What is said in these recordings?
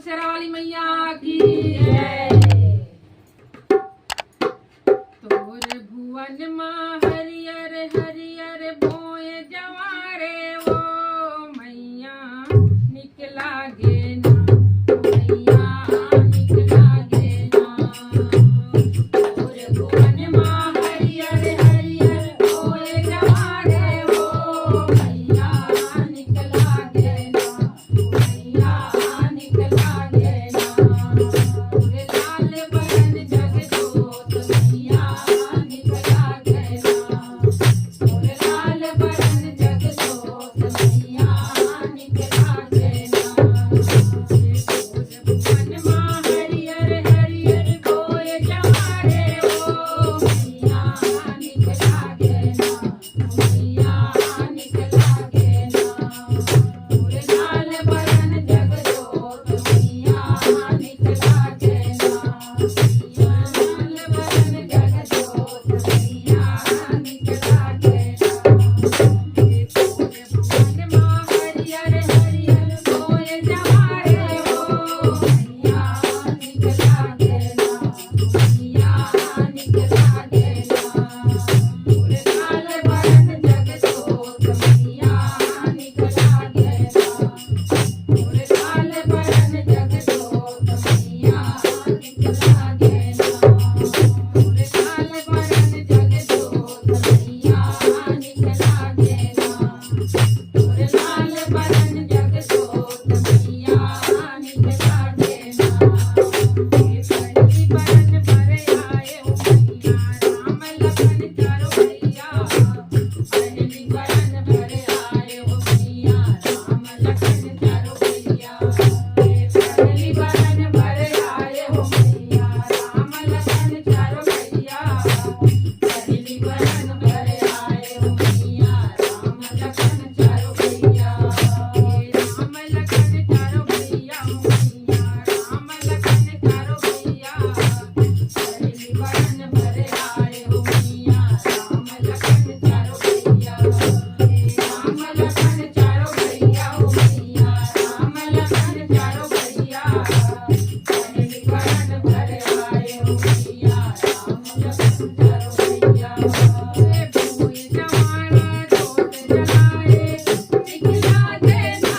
शेरा वाली मैया की जय। तोरे भुवन माँ हरियर हरियर बोए जवारे ओ मैया निकला गे ना, मैया निकला गे ना। तोरे भुवन माँ हरियर हरियर बोए जवारे ओ मैया निकला गे ना, मैया निकला गे ना। तोरे लाल बरन जगजोत मैया निकला गे ना, तोरे लाल बरन जगजोत मैया निकला गे ना। तोरे भुवन माँ हरियर हरियर बोए जवारे ओ मैया निकला गे ना, मैया निकला गे ना। तोरे लाल बरन जगजोत मैया निकला गे ना, लाल बरन जगजोत मैया निकला गे ना। तोरे भुवन माँ हरियर हरियर बोए जवारे ओ मैया निकला गे ना, मैया निकला गे ना। तोरे लाल बरन जगजोत मैया निकला गे ना, तोरे लाल बरन जगजोत मैया निकला गे ना, तोरे लाल बरन जगजोत मैया निकला गे ना, तोरे लाल बरन जगजोत मैया निकला गे ना। पहली बरन भर आए हो मैया राम लखन चारो भैया, पहली बरन भर आए हो मैया राम लखन चारो भैया। पहली बरन भर आए हो मैया राम लखन चारो भैया, पहली बरन भर आए हो मैया राम लखन चारो भैया। राम लखन चारो भैया हो मैया राम लखन चारो भैया, पहली बरन भर आए हो मैया राम लखन चारो भैया। राम लखन चारो भैया हो मैया राम लखन चारो भैया, पहली बरन भर आए हो मैया राम लखन चारो भैया। भूल जवाना जोत जलाए निकला गे ना,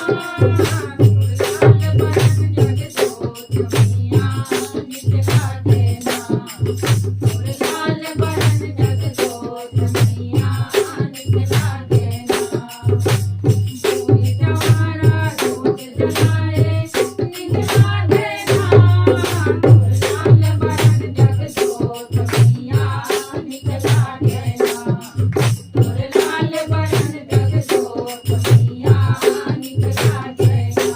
लाल बरन जगजोत मैया निकला गे ना, तोरे लाल बरन जगजोत मैया निकला गे ना। भूल जवाना जोत जलाए निकला गे ना, लाल बरन जगजोत मैया निकला गे ना, तोरे लाल बरन जगजोत मैया निकला गे ना।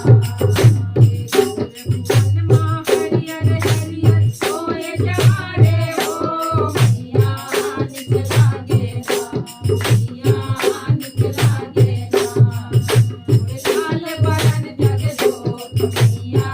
तोरे भुवन माँ हरियर हरियर बोए जवारे ओ मैया निकला गे ना, मैया निकला गे ना। तोरे लाल बरन जगजोत मैया